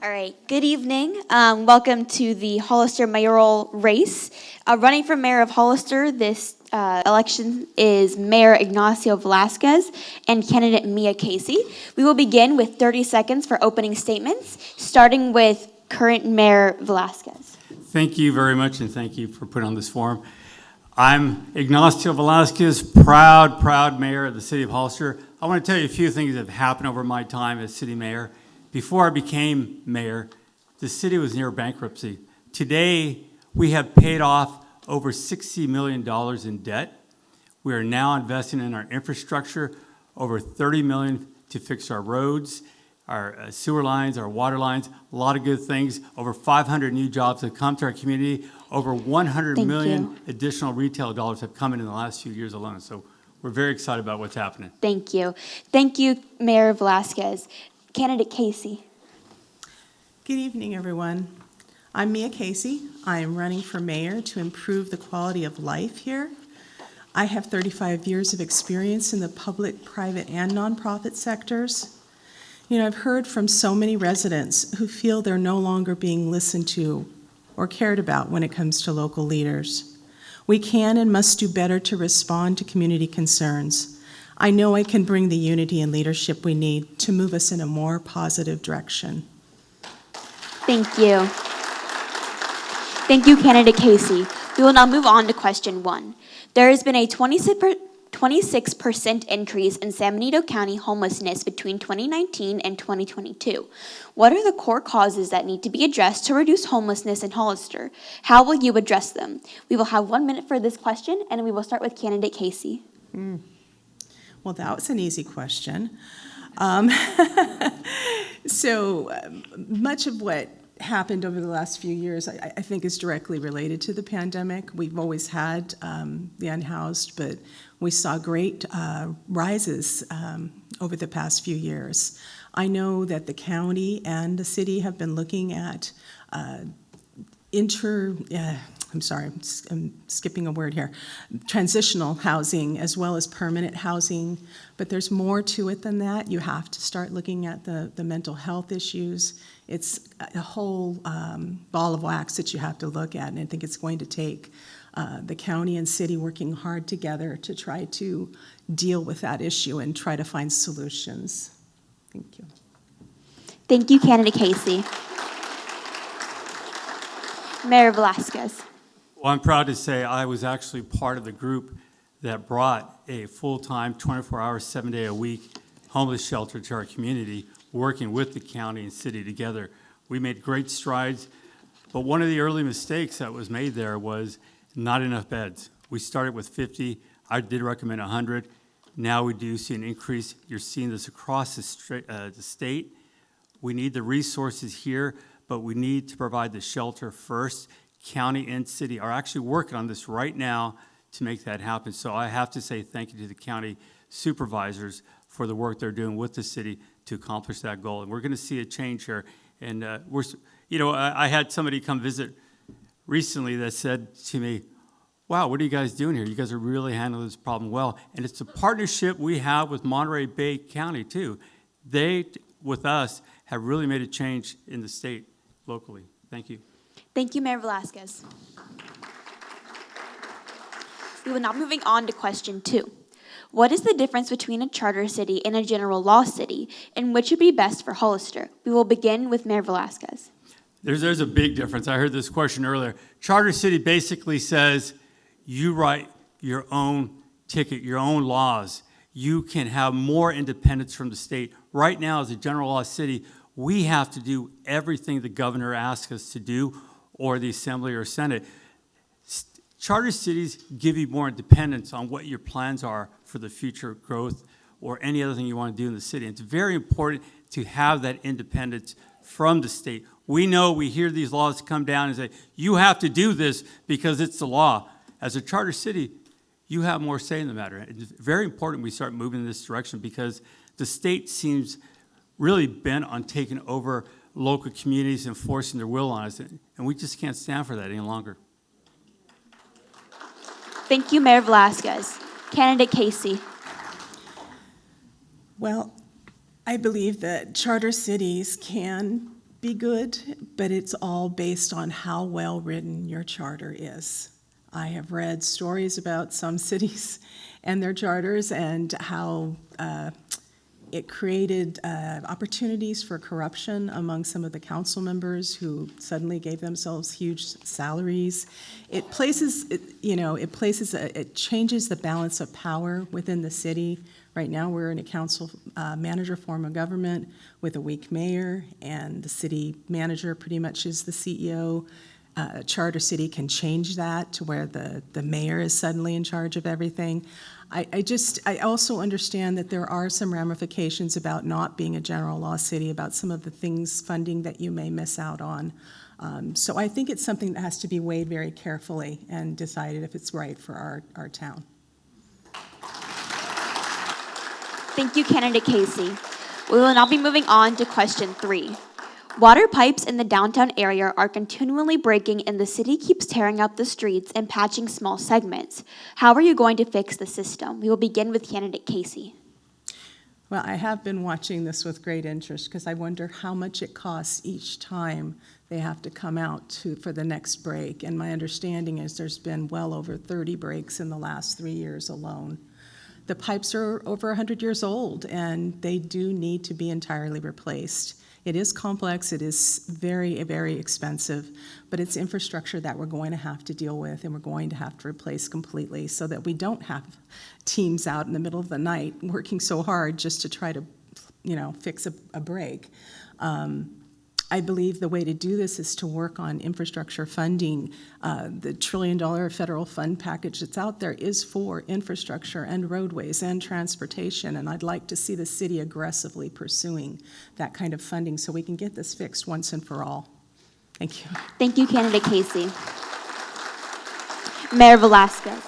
All right, good evening. Welcome to the Hollister mayoral race. Running for mayor of Hollister this election is Mayor Ignacio Velasquez and candidate Mia Casey. We will begin with 30 seconds for opening statements, starting with current Mayor Velasquez. Thank you very much, and thank you for putting on this forum. I'm Ignacio Velasquez, proud mayor of the city of Hollister. I want to tell you a few things that have happened over my time as city mayor. Before I became mayor, the city was near bankruptcy. Today, we have paid off over $60 million in debt. We are now investing in our infrastructure, over $30 million to fix our roads, our sewer lines, our water lines, a lot of good things. Over 500 new jobs have come to our community. Over 100 million additional retail dollars have come in the last few years alone. So we're very excited about what's happening. Thank you. Thank you, Mayor Velasquez. Candidate Casey. Good evening, everyone. I'm Mia Casey. I am running for mayor to improve the quality of life here. I have 35 years of experience in the public, private, and nonprofit sectors. You know, I've heard from so many residents who feel they're no longer being listened to or cared about when it comes to local leaders. We can and must do better to respond to community concerns. I know I can bring the unity and leadership we need to move us in a more positive direction. Thank you. Thank you, Candidate Casey. We will now move on to question 1. There has been a 26% increase in San Benito County homelessness between 2019 and 2022. What are the core causes that need to be addressed to reduce homelessness in Hollister? How will you address them? We will have 1 minute for this question, and we will start with Candidate Casey. Well, that was an easy question. So much of what happened over the last few years, I think, is directly related to the pandemic. We've always had the unhoused, but we saw great rises over the past few years. I know that the county and the city have been looking at I'm skipping a word here, transitional housing as well as permanent housing, but there's more to it than that. You have to start looking at the mental health issues. It's a whole ball of wax that you have to look at, and I think it's going to take the county and city working hard together to try to deal with that issue and try to find solutions. Thank you. Thank you, Candidate Casey. Mayor Velasquez. Well, I'm proud to say I was actually part of the group that brought a full-time, 24-hour, 7-day-a-week homeless shelter to our community, working with the county and city together. We made great strides, but one of the early mistakes that was made there was not enough beds. We started with 50. I did recommend 100. Now we do see an increase. You're seeing this across the state. We need the resources here, but we need to provide the shelter first. County and city are actually working on this right now to make that happen. So I have to say thank you to the county supervisors for the work they're doing with the city to accomplish that goal. And we're going to see a change here. And I had somebody come visit recently that said to me, wow, what are you guys doing here? You guys are really handling this problem well. And it's a partnership we have with Monterey Bay County, too. They, with us, have really made a change in the state locally. Thank you. Thank you, Mayor Velasquez. We will now moving on to question 2. What is the difference between a charter city and a general law city, and which would be best for Hollister? We will begin with Mayor Velasquez. There's a big difference. I heard this question earlier. Charter city basically says you write your own ticket, your own laws. You can have more independence from the state. Right now, as a general law city, we have to do everything the governor asks us to do, or the assembly or senate. Charter cities give you more independence on what your plans are for the future growth or any other thing you want to do in the city. And it's very important to have that independence from the state. We know we hear these laws come down and say, you have to do this because it's the law. As a charter city, you have more say in the matter. It's very important we start moving in this direction because the state seems really bent on taking over local communities and forcing their will on us, and we just can't stand for that any longer. Thank you, Mayor Velasquez. Candidate Casey. Well, I believe that charter cities can be good, but it's all based on how well-written your charter is. I have read stories about some cities and their charters and how it created opportunities for corruption among some of the council members who suddenly gave themselves huge salaries. It changes the balance of power within the city. Right now, we're in a council manager form of government with a weak mayor, and the city manager pretty much is the CEO. Charter city can change that to where the mayor is suddenly in charge of everything. I also understand that there are some ramifications about not being a general law city, about some of the things, funding that you may miss out on. So I think it's something that has to be weighed very carefully and decided if it's right for our town. Thank you, Candidate Casey. We will now be moving on to question 3. Water pipes in the downtown area are continually breaking, and the city keeps tearing up the streets and patching small segments. How are you going to fix the system? We will begin with Candidate Casey. Well, I have been watching this with great interest because I wonder how much it costs each time they have to come out for the next break. And my understanding is there's been well over 30 breaks in the last 3 years alone. The pipes are over 100 years old, and they do need to be entirely replaced. It is complex, it is very, very expensive, but it's infrastructure that we're going to have to deal with and we're going to have to replace completely so that we don't have teams out in the middle of the night working so hard just to try to, fix a break. I believe the way to do this is to work on infrastructure funding. The $1 trillion federal fund package that's out there is for infrastructure and roadways and transportation, and I'd like to see the city aggressively pursuing that kind of funding so we can get this fixed once and for all. Thank you. Thank you, Candidate Casey. Mayor Velasquez.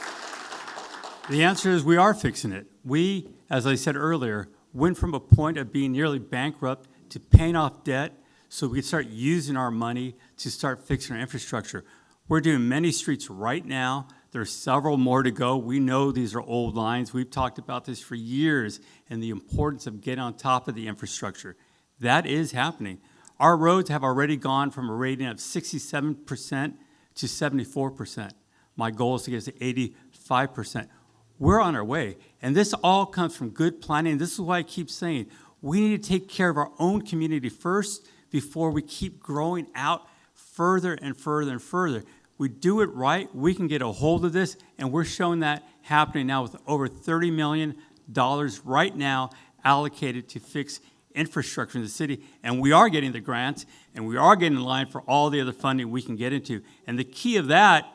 The answer is we are fixing it. We, as I said earlier, went from a point of being nearly bankrupt to paying off debt so we could start using our money to start fixing our infrastructure. We're doing many streets right now. There's several more to go. We know these are old lines. We've talked about this for years and the importance of getting on top of the infrastructure. That is happening. Our roads have already gone from a rating of 67% to 74%. My goal is to get to 85%. We're on our way. And this all comes from good planning. This is why I keep saying we need to take care of our own community first before we keep growing out further and further and further. We do it right, we can get a hold of this, and we're showing that happening now with over $30 million right now allocated to fix infrastructure in the city. And we are getting the grants, and we are getting in line for all the other funding we can get into. And the key of that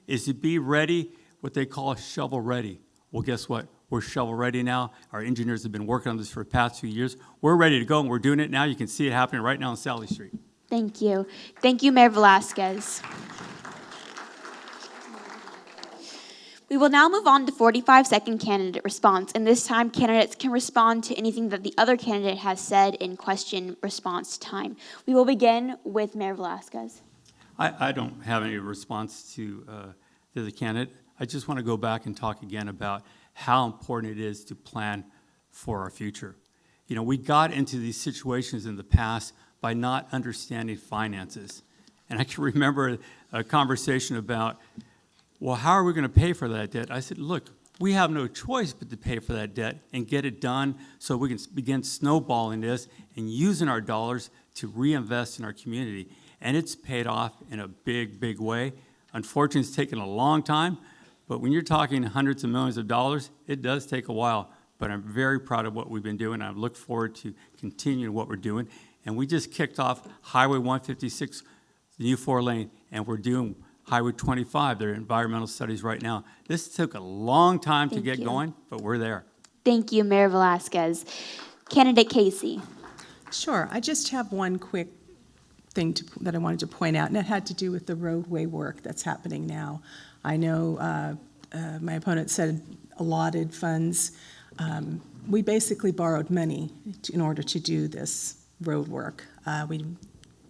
is to be ready, what they call shovel ready. Well, guess what? We're shovel ready now. Our engineers have been working on this for the past few years. We're ready to go, and we're doing it now. You can see it happening right now on Sally Street. Thank you. Thank you, Mayor Velasquez. We will now move on to 45-second candidate response, and this time candidates can respond to anything that the other candidate has said in question response time. We will begin with Mayor Velasquez. I don't have any response to the candidate. I just want to go back and talk again about how important it is to plan for our future. We got into these situations in the past by not understanding finances. And I can remember a conversation about, well, how are we going to pay for that debt? I said, look, we have no choice but to pay for that debt and get it done so we can begin snowballing this and using our dollars to reinvest in our community. And it's paid off in a big, big way. Unfortunately, it's taken a long time, but when you're talking hundreds of millions of dollars, it does take a while. But I'm very proud of what we've been doing. I look forward to continuing what we're doing. And we just kicked off Highway 156, the new 4-lane, and we're doing Highway 25. They're environmental studies right now. This took a long time to get going, but we're there. Thank you, Mayor Velasquez. Candidate Casey. Sure. I just have one quick thing that I wanted to point out, and it had to do with the roadway work that's happening now. I know my opponent said allotted funds. We basically borrowed money in order to do this road work. We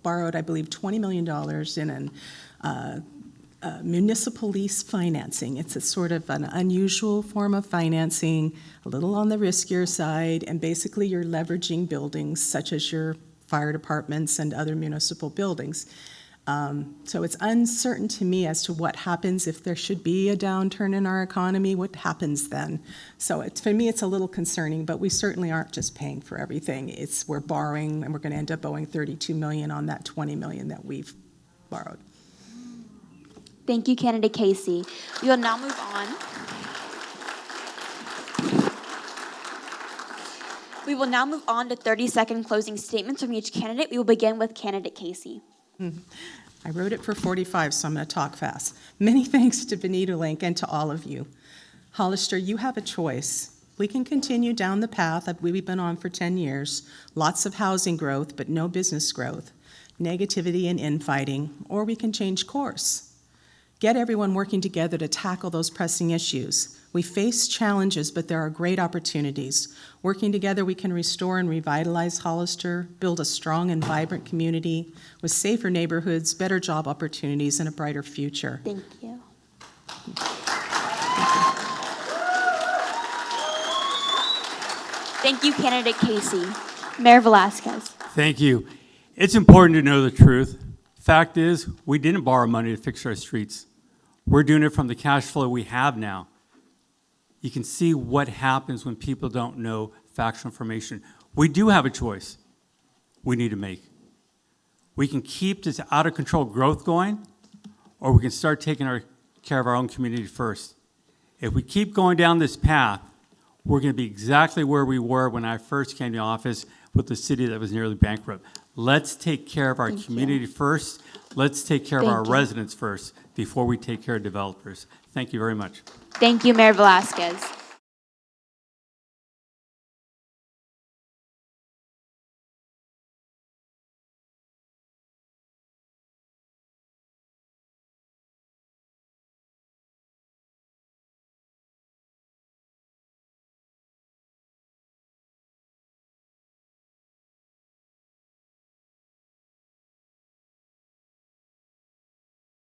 borrowed, I believe, $20 million in municipal lease financing. It's a sort of an unusual form of financing, a little on the riskier side, and basically you're leveraging buildings such as your fire departments and other municipal buildings. So it's uncertain to me as to what happens if there should be a downturn in our economy. What happens then? So for me, it's a little concerning, but we certainly aren't just paying for everything. We're borrowing, and we're going to end up owing $32 million on that $20 million that we've borrowed. Thank you, candidate Casey. We will now move on. We will now move on to 30-second closing statements from each candidate. We will begin with candidate Casey. I wrote it for 45, so I'm going to talk fast. Many thanks to Benita Link and to all of you. Hollister, you have a choice. We can continue down the path that we've been on for 10 years, lots of housing growth, but no business growth, negativity and infighting, or we can change course. Get everyone working together to tackle those pressing issues. We face challenges, but there are great opportunities. Working together, we can restore and revitalize Hollister, build a strong and vibrant community with safer neighborhoods, better job opportunities, and a brighter future. Thank you. Thank you, candidate Casey. Mayor Velasquez. Thank you. It's important to know the truth. Fact is, we didn't borrow money to fix our streets. We're doing it from the cash flow we have now. You can see what happens when people don't know factual information. We do have a choice we need to make. We can keep this out-of-control growth going, or we can start taking care of our own community first. If we keep going down this path, we're going to be exactly where we were when I first came to office with the city that was nearly bankrupt. Let's take care of our community first. Let's take care of our residents first before we take care of developers. Thank you very much. Thank you, Mayor Velasquez.